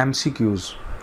MCQs.